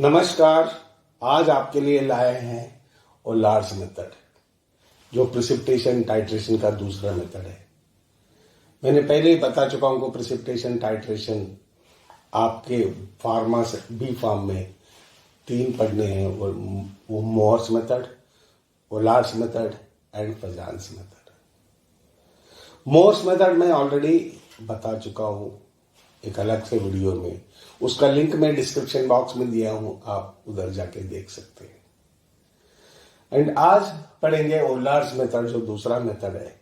नमस्कार। आज आपके लिए लाए हैं ओलार्स मेथड, जो प्रिसिपिटेशन टाइट्रेशन का दूसरा मेथड है। मैंने पहले ही बता चुका हूं कि प्रिसिपिटेशन टाइट्रेशन आपके फार्मा से बी फार्म में 3 पढ़ने हैं, वो Mohr's method, Volhard's method and Fajans method. Mohr's method मैं ऑलरेडी बता चुका हूं एक अलग से वीडियो में, उसका लिंक मैं डिस्क्रिप्शन बॉक्स में दिया हूं, आप उधर जाके देख सकते हैं। एंड आज पढ़ेंगे ओलार्स मेथड, जो दूसरा मेथड है।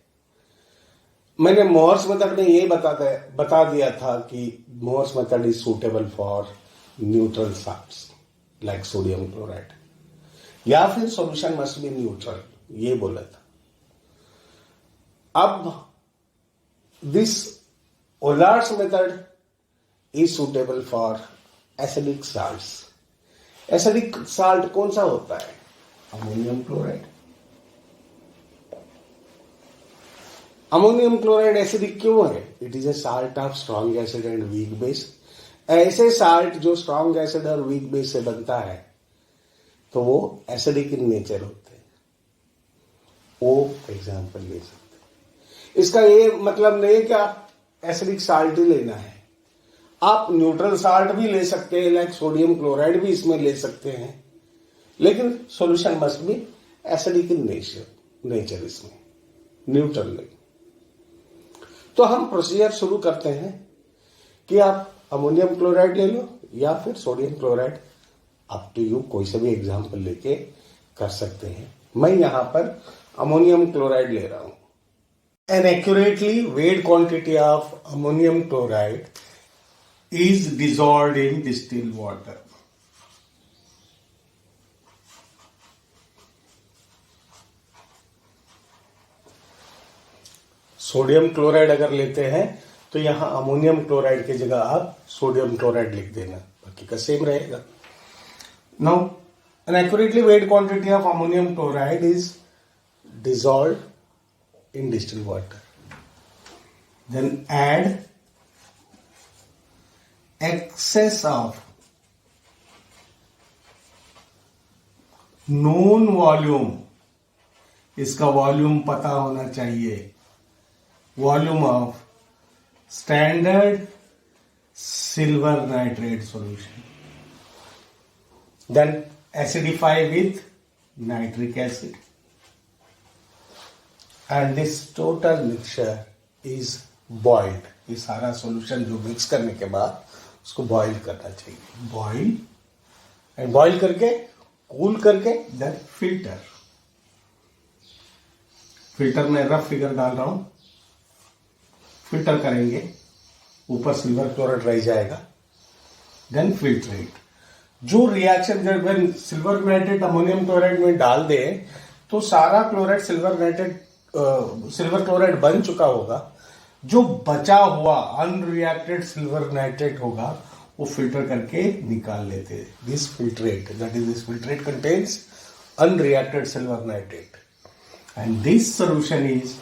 मैंने मोहर्स मेथड में ये बता दिया था कि Mohr's method is suitable for neutral salts like sodium chloride, या फिर सॉल्यूशन मस्ट बी न्यूट्रल, ये बोला था। अब this Volhard's method is suitable for acidic salts. Acidic salt कौन सा होता है? Ammonium chloride. Ammonium chloride acidic क्यों है? It is a salt of strong acid and weak base. ऐसे साल्ट जो स्ट्रॉन्ग एसिड और वीक बेस से बनता है तो वो एसिडिक इन नेचर होते हैं। वो एग्जाम्पल ले सकते हैं। इसका ये मतलब नहीं है कि आप एसिडिक साल्ट ही लेना है, आप न्यूट्रल साल्ट भी ले सकते हैं, लाइक सोडियम क्लोराइड भी इसमें ले सकते हैं, लेकिन solution must be acidic in nature, इसमें न्यूट्रल नहीं। तो हम प्रोसीजर शुरू करते हैं कि आप अमोनियम क्लोराइड ले लो या फिर sodium chloride, up to you, कोई से भी एग्जाम्पल लेके कर सकते हैं। मैं यहां पर अमोनियम क्लोराइड ले रहा हूं। An accurately weighed quantity of ammonium chloride is dissolved in distilled water. Sodium chloride अगर लेते हैं तो यहां अमोनियम क्लोराइड की जगह आप सोडियम क्लोराइड लिख देना, बाकी का सेम रहेगा। Now an accurately weighed quantity of ammonium chloride is dissolved in distilled water. Then add excess of known volume, इसका वॉल्यूम पता होना चाहिए, volume of standard silver nitrate solution, then acidify with nitric acid, and this total mixture is boiled. ये सारा solution जो mix करने के बाद उसको बॉईल करना चाहिए, बॉईल एंड बॉईल करके कूल करके देन फिल्टर। फिल्टर में रफ फिगर डाल रहा हूं, फिल्टर करेंगे, ऊपर सिल्वर क्लोराइड रह जाएगा, देन फिल्ट्रेट। जो रिएक्शन जब सिल्वर नाइट्रेट अमोनियम क्लोराइड में डाल दे तो सारा क्लोराइड सिल्वर क्लोराइड बन चुका होगा, जो बचा हुआ अनरिएक्टेड सिल्वर नाइट्रेट होगा वो फिल्टर करके निकाल लेते हैं। This filtrate, that is this filtrate contains unreacted silver nitrate, and this solution is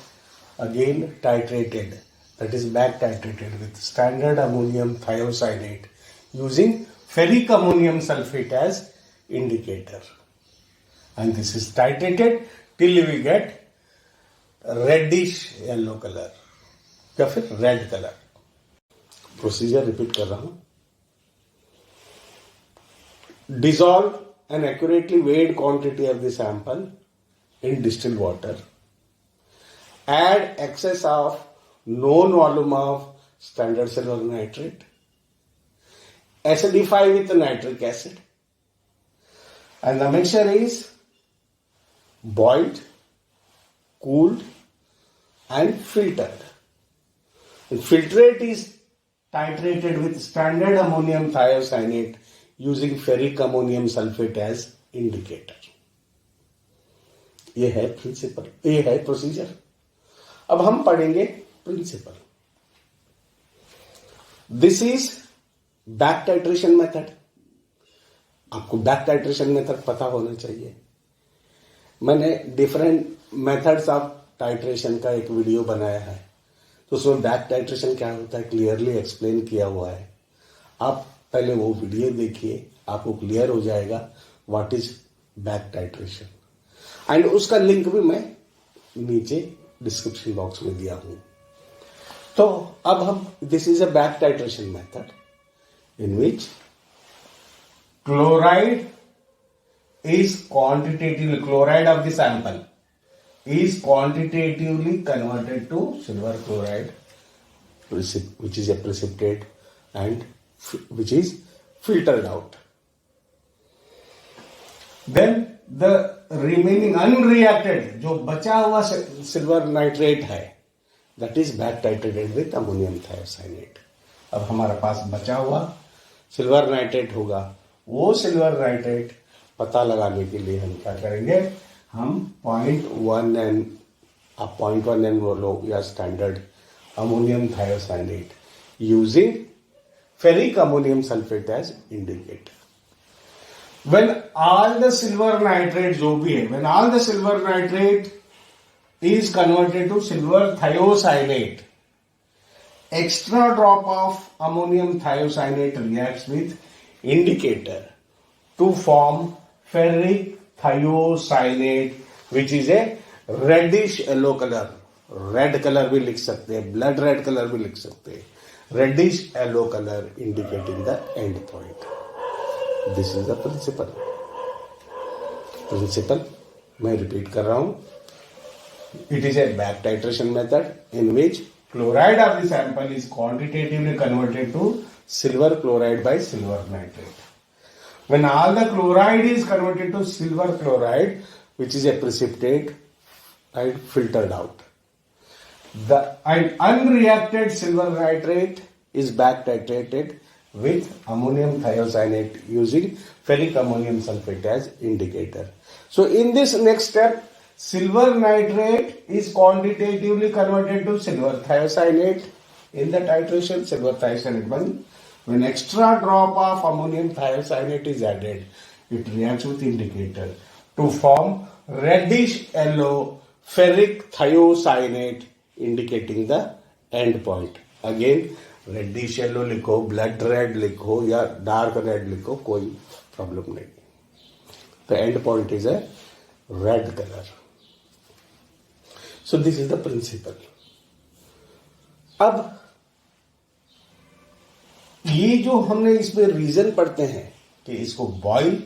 again titrated, that is back titrated with standard ammonium thiocyanate using ferric ammonium sulphate as indicator, and this is titrated till we get reddish yellow colour या फिर red colour. Procedure repeat कर रहा हूं। Dissolve an accurately weighed quantity of the sample in distilled water, add excess of known volume of standard silver nitrate, acidify with nitric acid, and the mixture is boiled, cooled and filtered. The filtrate is titrated with standard ammonium thiocyanate using ferric ammonium sulfate as indicator. ये है principal, ये है procedure. अब हम पढ़ेंगे principle. This is back titration method. आपको back titration method पता होना चाहिए। मैंने डिफरेंट मेथड्स ऑफ टाइट्रेशन का एक वीडियो बनाया है, तो उसमें बैक टाइट्रेशन क्या होता है क्लियरली एक्सप्लेन किया हुआ है। आप पहले वो वीडियो देखिए, आपको क्लियर हो जाएगा what is back titration. And उसका लिंक भी मैं नीचे डिस्क्रिप्शन बॉक्स में दिया हूं। तो अब हम, this is a back titration method in which chloride is quantitatively, chloride of the sample is quantitatively converted to silver chloride, which is a precipitate and which is filtered out. Then the remaining unreacted, जो बचा हुआ silver nitrate है, that is back titrated with ammonium thiocyanate. अब हमारे पास बचा हुआ silver nitrate होगा, वो सिल्वर नाइट्रेट पता लगाने के लिए हम क्या करेंगे, हम 0.1 एन लो या standard ammonium thiocyanate using ferric ammonium sulphate as indicator. When all the silver nitrate जो भी है, when all the silver nitrate is converted to silver thiocyanate, extra drop of ammonium thiocyanate reacts with indicator to form ferric thiocyanate, which is a reddish yellow color. Red colour भी लिख सकते हैं, blood red colour भी लिख सकते हैं, reddish yellow colour indicating the end point. This is the principle मैं repeat कर रहा हूं। It is a back titration method in which chloride of the sample is quantitatively converted to silver chloride by silver nitrate. When all the chloride is converted to silver chloride, which is a precipitate, and filtered out, the unreacted silver nitrate is back titrated with ammonium thiocyanate using ferric ammonium sulfate as indicator. So in this next step, silver nitrate is quantitatively converted to silver thiocyanate in the titration. Silver thiocyanate 1. When extra drop of ammonium thiocyanate is added, it reacts with indicator to form reddish yellow ferric thiocyanate indicating the end point. Again, reddish yellow लिखो, blood red लिखो या dark red लिखो, कोई problem नहीं। The end point is a red color. So this is the principle. अब ये जो हमने इसमें रीजन पढ़ते हैं कि इसको बॉइल,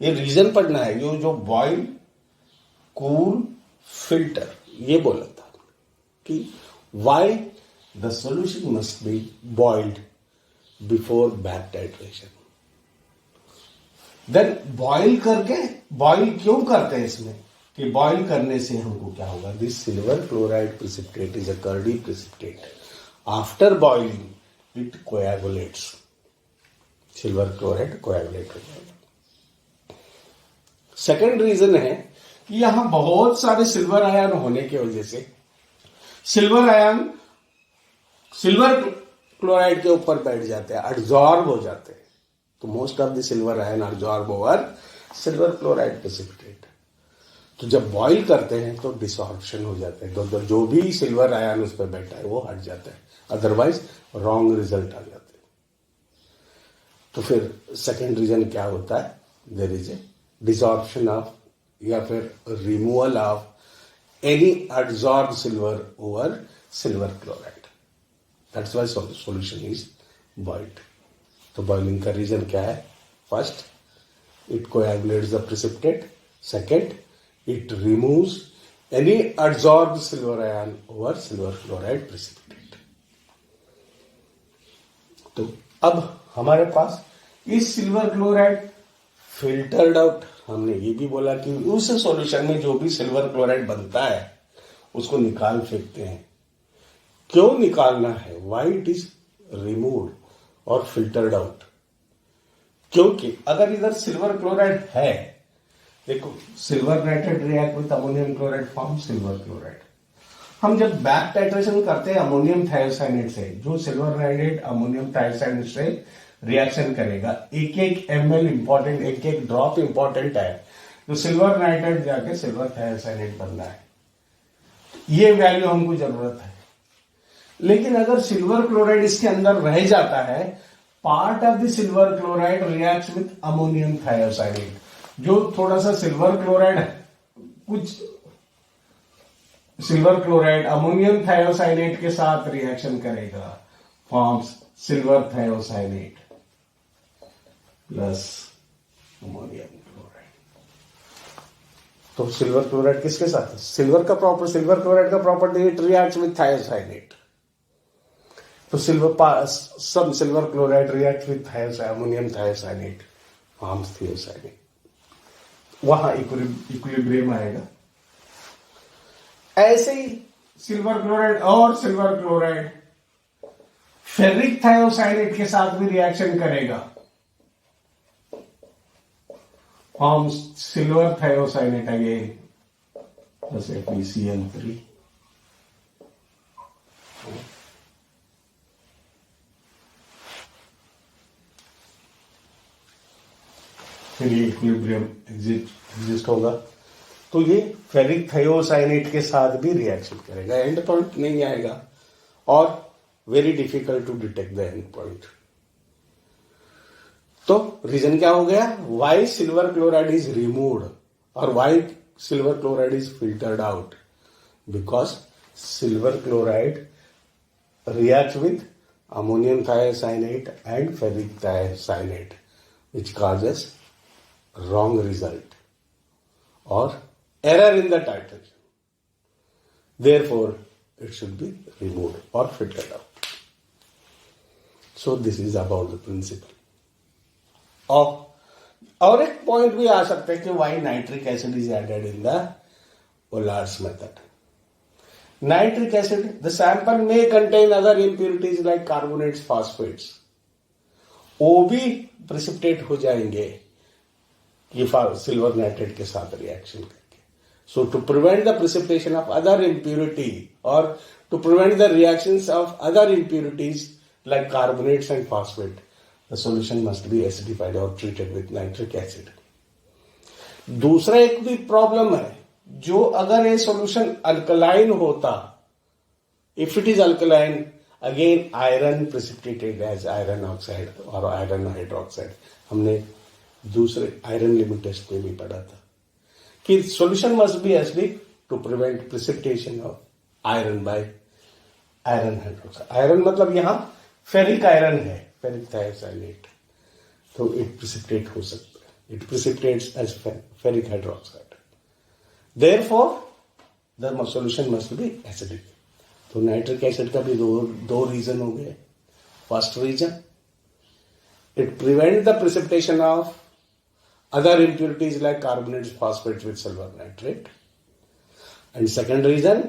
ये रीजन पढ़ना है, जो बॉइल, कूल, फिल्टर, ये बोला था कि why the solution must be boiled before back titration. Then boil करके, बॉइल क्यों करते हैं इसमें कि बॉइल करने से हमको क्या होगा, this silver chloride precipitate is a curdy precipitate, after boiling it coagulates, silver chloride coagulate हो जाएगा। सेकेंड रीजन है कि यहां बहुत सारे सिल्वर आयन होने की वजह से सिल्वर आयन सिल्वर क्लोराइड के ऊपर बैठ जाते हैं, एब्जॉर्ब हो जाते हैं। तो most of the silver ion absorb over silver chloride precipitate. तो जब बॉइल करते हैं तो डिसॉर्प्शन हो जाता है, तो जो भी सिल्वर आयन उस पर बैठा है वो हट जाता है, अदरवाइज रॉन्ग रिजल्ट आ जाते हैं। तो फिर सेकेंड रीजन क्या होता है, there is a desorption of या फिर removal of any absorb silver over silver chloride, that's why solution is boiled. तो बॉइलिंग का रीजन क्या है, first it coagulates the precipitate, second it removes any adsorbed silver ion over silver chloride precipitate. तो अब हमारे पास इस silver chloride filtered out, हमने ये भी बोला कि उस सॉल्यूशन में जो भी सिल्वर क्लोराइड बनता है उसको निकाल फेंकते हैं। क्यों निकालना है, व्हाई इट इज रिमूव्ड और फिल्टर्ड आउट, क्योंकि अगर इधर सिल्वर क्लोराइड है, देखो silver nitrate react with ammonium chloride form silver chloride. हम जब बैक टाइट्रेशन करते हैं अमोनियम थायोसाइनेट से, जो सिल्वर नाइट्रेट अमोनियम थायोसाइनेट से रिएक्शन करेगा, एक एक ml इंपॉर्टेंट, एक एक ड्रॉप इंपॉर्टेंट है, तो सिल्वर नाइट्रेट जाके सिल्वर थायोसाइनेट बनना है, ये वैल्यू हमको जरूरत है। लेकिन अगर सिल्वर क्लोराइड इसके अंदर रह जाता है part of the silver chloride reacts with ammonium thiocyanate. जो थोड़ा सा सिल्वर क्लोराइड, कुछ सिल्वर क्लोराइड अमोनियम थायोसाइनेट के साथ रिएक्शन करेगा, forms silver thiocyanate plus ammonium chloride. तो सिल्वर क्लोराइड किसके साथ है? सिल्वर क्लोराइड का property it reacts with thiocyanate. तो some silver chloride reacts with ammonium thiocyanate, forms thiocyanate. वहां इक्विलिब्रियम आएगा। ऐसे ही सिल्वर क्लोराइड और सिल्वर क्लोराइड फेरिक थायोसाइनेट के साथ भी रिएक्शन करेगा, forms silver thiocyanate again plus FeCl3। फिर ये इक्विलिब्रियम एग्जिस्ट होगा। तो ये फेरिक थायोसाइनेट के साथ भी रिएक्शन करेगा, एंड पॉइंट नहीं आएगा और very difficult to detect the end point. तो रीजन क्या हो गया? Why silver chloride is removed और why silver chloride is filtered out? Because silver chloride reacts with ammonium thiocyanate and ferric thiocyanate, which causes wrong result or error in the titration. Therefore, it should be removed or filtered out. So this is about the principle. और एक point भी आ सकता है कि why nitric acid is added in the Ollard's method. Nitric acid, the sample may contain other impurities like carbonates, phosphates. वो भी precipitate हो जाएंगे ये सिल्वर नाइट्रेट के साथ रिएक्शन करके। So to prevent the precipitation of other impurity or to prevent the reactions of other impurities like carbonates and phosphate, the solution must be acidified or treated with nitric acid. दूसरा एक भी problem है, जो अगर ये solution alkaline होता, if it is alkaline, again iron precipitated as iron oxide और iron hydroxide. हमने दूसरे आयरन लिमिट टेस्ट में भी पढ़ा था कि solution must be acidic to prevent precipitation of iron by iron hydroxide. Iron मतलब यहां फेरिक आयरन है, फेरिक थायोसाइनेट, तो इट प्रेसिपिटेट हो सकता है, it precipitates as ferric hydroxide. Therefore, the solution must be acidic. तो नाइट्रिक एसिड का भी दो रीजन हो गए। First reason, it prevent the precipitation of other impurities like carbonates, phosphates with silver nitrate. And second reason,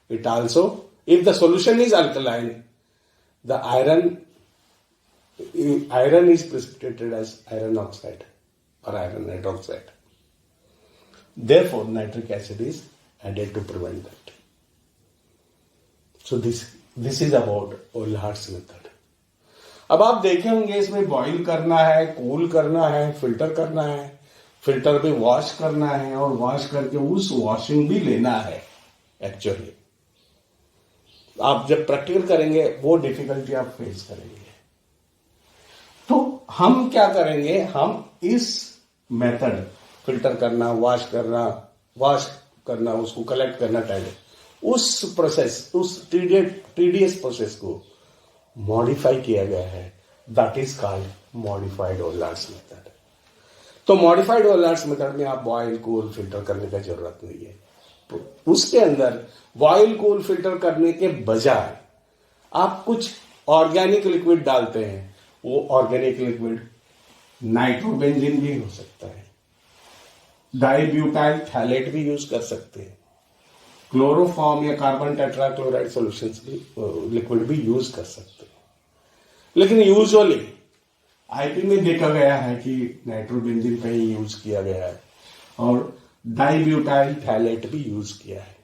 it also, if the solution is alkaline, the iron is precipitated as iron oxide or iron hydroxide. Therefore, nitric acid is added to prevent that. So this is about Ollard's method. अब आप देखे होंगे इसमें boil करना है, cool करना है, filter करना है, फिल्टर पे वॉश करना है और वॉश करके उस वॉशिंग भी लेना है। एक्चुअली आप जब प्रैक्टिकल करेंगे वो डिफिकल्टी आप फेस करेंगे। तो हम क्या करेंगे, हम इस मेथड फिल्टर करना, वॉश करना, उसको कलेक्ट करना टाइम, उस प्रोसेस, उस टीडियस प्रोसेस को मॉडिफाई किया गया है। That is called modified Volhard's method. तो मॉडिफाइड ओलार्ड्स मेथड में आप बॉयल, कूल, फिल्टर करने का जरूरत नहीं है। तो उसके अंदर बॉयल, कूल, फिल्टर करने के बजाय आप कुछ ऑर्गेनिक लिक्विड डालते हैं। वो ऑर्गेनिक लिक्विड नाइट्रोबेंजीन भी हो सकता है, डाइब्यूटाइल थैलेट भी यूज कर सकते हैं, क्लोरोफॉर्म या कार्बन टेट्राक्लोराइड सॉल्यूशंस भी, लिक्विड भी यूज कर सकते हैं। लेकिन यूजुअली आईपी में देखा गया है कि नाइट्रोबेंजीन का ही यूज किया गया है और डाइब्यूटाइल थैलेट भी यूज किया है।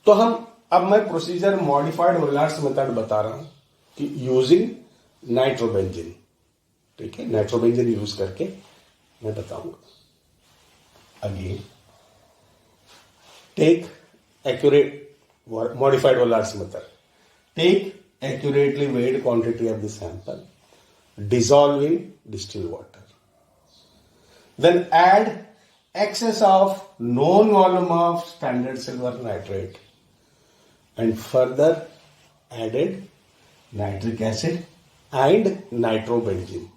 तो अब मैं प्रोसीजर मॉडिफाइड ओलार्ड्स मेथड बता रहा हूं कि यूजिंग नाइट्रोबेंजीन, ठीक है, नाइट्रोबेंजीन यूज करके मैं बताऊंगा। Again take accurate modified Volhard's method, take accurately weighed quantity of the sample, dissolve in distilled water. Then add excess of known volume of standard silver nitrate and further added nitric acid and nitrobenzene.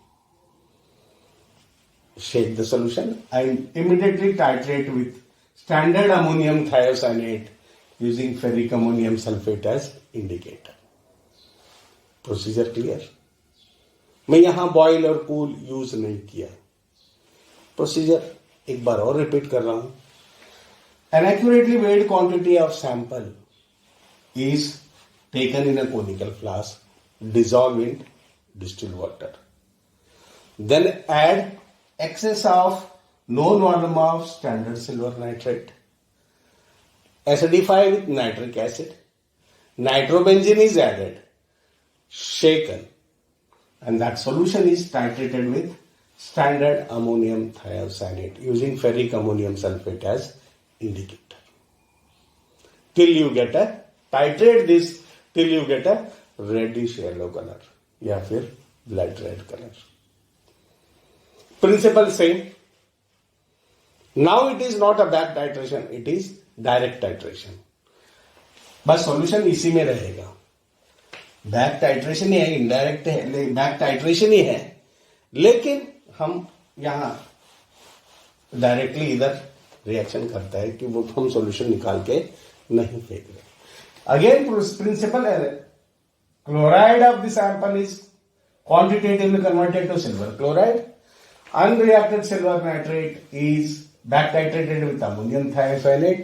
Shake the solution and immediately titrate with standard ammonium thiocyanate using ferric ammonium sulfate as indicator. Procedure clear? मैं यहां boil और cool use नहीं किया. Procedure एक बार और repeat कर रहा हूं. An accurately weighed quantity of sample is taken in a conical flask, dissolve in distilled water. Then add excess of known volume of standard silver nitrate. Acidify with nitric acid. Nitrobenzene is added, shaken, and that solution is titrated with standard ammonium thiocyanate using ferric ammonium sulfate as indicator. Till you get a, titrate this till you get a reddish yellow color या फिर blood red color. Principle same. Now it is not a back titration, it is direct titration. बस solution इसी में रहेगा. Back titration ही है, indirect है, back titration ही है, लेकिन हम यहां डायरेक्टली इधर रिएक्शन करता है कि वो हम सॉल्यूशन निकाल के नहीं फेंक रहे. अगेन प्रिंसिपल है, chloride of the sample is quantitatively converted to silver chloride. Unreacted silver nitrate is back titrated with ammonium thiocyanate.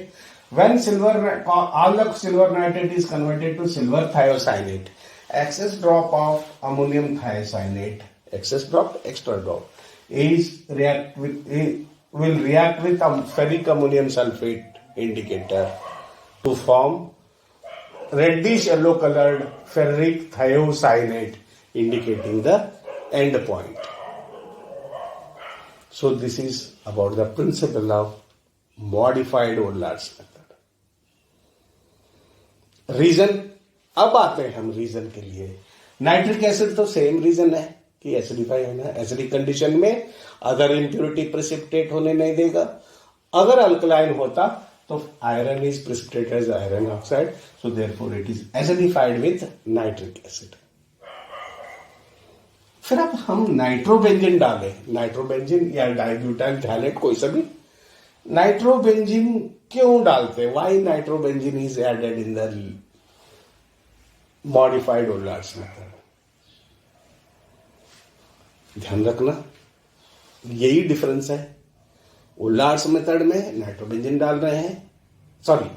When all the silver nitrate is converted to silver thiocyanate, excess drop of ammonium thiocyanate, excess drop, extra drop, will react with ferric ammonium sulfate indicator to form reddish yellow colored ferric thiocyanate indicating the end point. So this is about the principle of modified Ollard's method. Reason, अब आते हैं हम reason के लिए. Nitric acid तो same reason है कि acidify होना है. एसिडिक कंडीशन में अगर इम्प्योरिटी प्रेसिपिटेट होने नहीं देगा. अगर अल्कलाइन होता तो iron is precipitated as iron oxide, so therefore it is acidified with nitric acid. फिर अब हम नाइट्रोबेंजीन डालें, नाइट्रोबेंजीन या डाइब्यूटाइल थैलेट कोई सा भी. नाइट्रोबेंजीन क्यों डालते? Why nitrobenzene is added in the modified Volhard's method? ध्यान रखना, यही डिफरेंस है. ओलार्ड्स मेथड में नाइट्रोबेंजीन डाल रहे हैं, सॉरी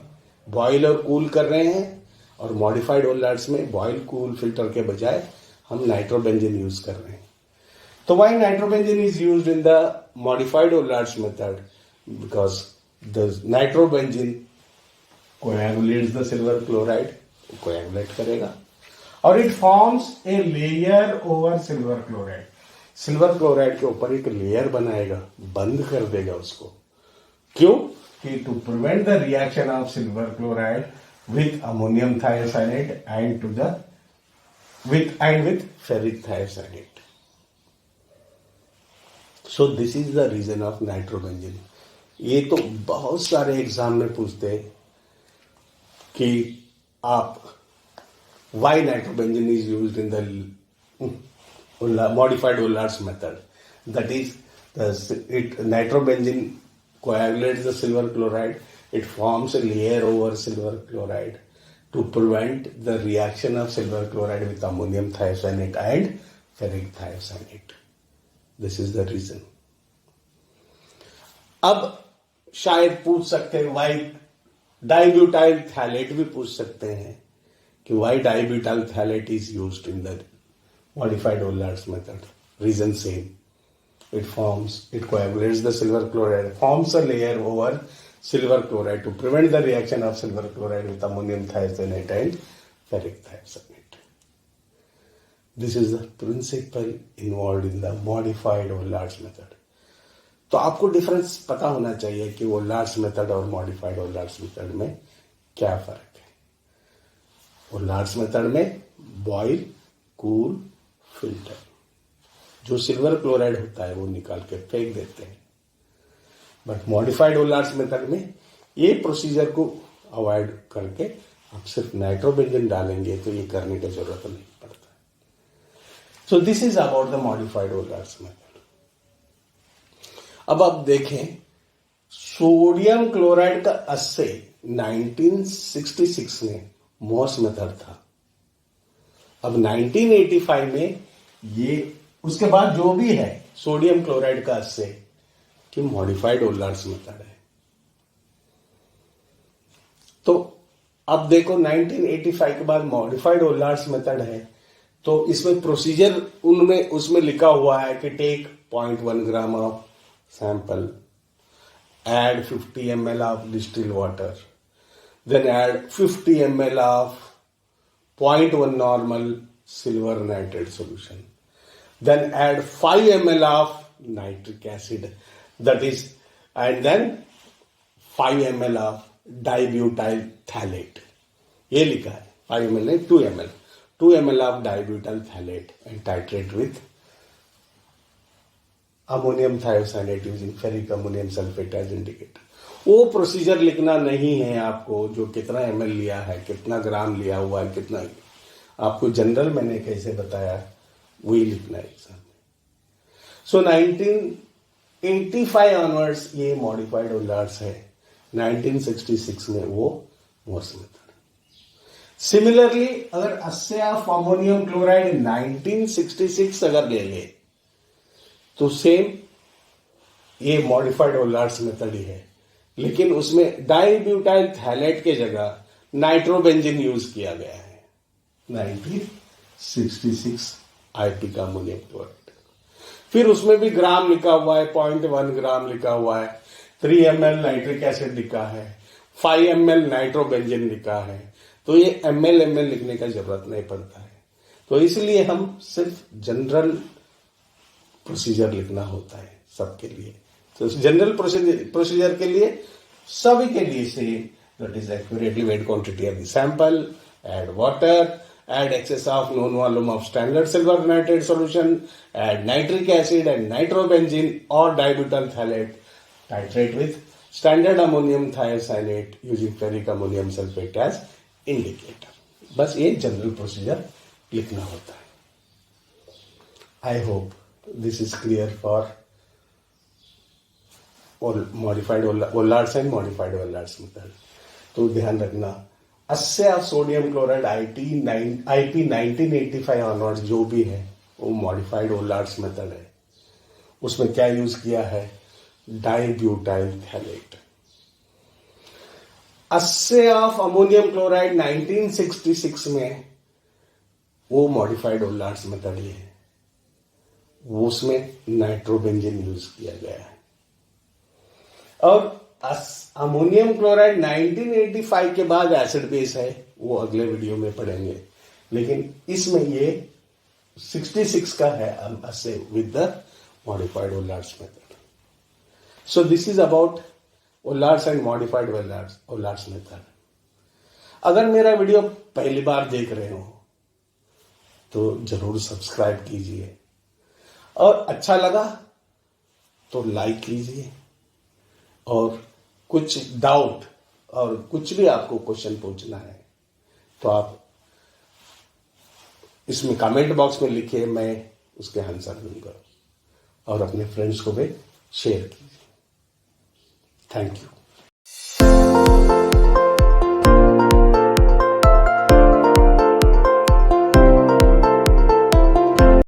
बॉयल और कूल कर रहे हैं, और मॉडिफाइड ओलार्ड्स में बॉयल कूल फिल्टर के बजाय हम नाइट्रोबेंजीन यूज कर रहे हैं. तो why nitrobenzene is used in the modified Volhard's method? Because the nitrobenzene coagulates the silver chloride, coagulate करेगा, और it forms a layer over silver chloride. Silver chloride के ऊपर एक लेयर बनाएगा, बंद कर देगा उसको. क्यों? कि to prevent the reaction of silver chloride with ammonium thiocyanate and to the with ferric thiocyanate. So this is the reason of nitrobenzene. ये तो बहुत सारे एग्जाम में पूछते हैं कि आप why nitrobenzene is used in the modified Ollard's method. That is, nitrobenzene coagulates the silver chloride. It forms a layer over silver chloride to prevent the reaction of silver chloride with ammonium thiocyanate and ferric thiocyanate. This is the reason. अब शायद पूछ सकते हैं why dibutyl phthalate, भी पूछ सकते हैं कि why dibutyl phthalate is used in the modified Ollard's method. Reason same. It coagulates the silver chloride, forms a layer over silver chloride to prevent the reaction of silver chloride with ammonium thiocyanate and ferric thiocyanate. This is the principle involved in the modified Ollard's method. तो आपको difference पता होना चाहिए कि Ollard's method और modified Ollard's method में क्या फर्क है. ओलार्ड्स मेथड में बॉयल, कूल, फिल्टर, जो सिल्वर क्लोराइड होता है वो निकाल के फेंक देते हैं। बट मॉडिफाइड ओलार्ड्स मेथड में ये प्रोसीजर को अवॉइड करके आप सिर्फ नाइट्रोबेंजीन डालेंगे तो ये करने की जरूरत नहीं पड़ता। So this is about the modified Volhard's method. अब आप देखें, सोडियम क्लोराइड का अस्से 1966 में मोर्स मेथड था। अब 1985 में ये उसके बाद जो भी है सोडियम क्लोराइड का अस्से कि मॉडिफाइड ओलार्ड्स मेथड है। तो अब देखो 1985 के बाद मॉडिफाइड ओलार्ड्स मेथड है, तो इसमें प्रोसीजर उसमें लिखा हुआ है कि take 0.1 gram of sample, add 50 ml of distilled water, then add 50 ml of 0.1 normal silver nitrate solution, then add 5 ml of nitric acid, that is, and then 5 ml of dibutyl phthalate. ये लिखा है 5 ml नहीं 2 ml of dibutyl phthalate and titrate with ammonium thiocyanate using ferric ammonium sulphate as indicator. वो procedure लिखना नहीं है आपको, जो कितना ml लिया है, कितना ग्राम लिया हुआ है, कितना आपको जनरल मैंने कैसे बताया वही लिखना है एग्जाम में। सो 1985 ऑनवर्ड्स ये मॉडिफाइड ओलार्ड्स है, 1966 में वो मोर्स मेथड। सिमिलरली अगर अस्से ऑफ अमोनियम क्लोराइड 1966 अगर ले ले तो सेम ये मॉडिफाइड ओलार्ड्स मेथड ही है, लेकिन उसमें डाइब्यूटाइल थैलेट के जगह नाइट्रोबेंजीन यूज किया गया है 1966 आईपी का अमोनियम क्लोराइड। फिर उसमें भी ग्राम लिखा हुआ है, 0.1 ग्राम लिखा हुआ है, 3 ml नाइट्रिक एसिड लिखा है, 5 ml नाइट्रोबेंजीन लिखा है। तो ये ml लिखने का जरूरत नहीं पड़ता है, तो इसलिए हम सिर्फ जनरल प्रोसीजर लिखना होता है सबके लिए। तो जनरल प्रोसीजर के लिए सभी के लिए same, that is accurately weighed quantity of the sample, add water, add excess of known volume of standard silver nitrate solution, add nitric acid and nitrobenzene और dibutyl phthalate, titrate with standard ammonium thiocyanate using ferric ammonium sulphate as indicator. बस ये general procedure लिखना होता है। I hope this is clear for all modified Volhard's and modified Volhard's method. तो ध्यान रखना, assay of sodium chloride IP 1985 onwards जो भी है वो मॉडिफाइड ओलार्ड्स मेथड है। उसमें क्या यूज किया है, डाइब्यूटाइल थैलेट। अस्से ऑफ अमोनियम क्लोराइड 1966 में वो मॉडिफाइड ओलार्ड्स मेथड ही है, वो उसमें नाइट्रोबेंजीन यूज किया गया है। और अमोनियम क्लोराइड 1985 के बाद एसिड बेस है, वो अगले वीडियो में पढ़ेंगे, लेकिन इसमें ये 66 का है assay with the modified Volhard's method. So this is about Volhard's and modified Volhard's method. अगर मेरा वीडियो पहली बार देख रहे हो तो जरूर सब्सक्राइब कीजिए, और अच्छा लगा तो लाइक कीजिए, और कुछ डाउट और कुछ भी आपको क्वेश्चन पूछना है तो आप इसमें कमेंट बॉक्स में लिखिए, मैं उसके आंसर दूंगा, और अपने फ्रेंड्स को भी शेयर कीजिए। Thank you.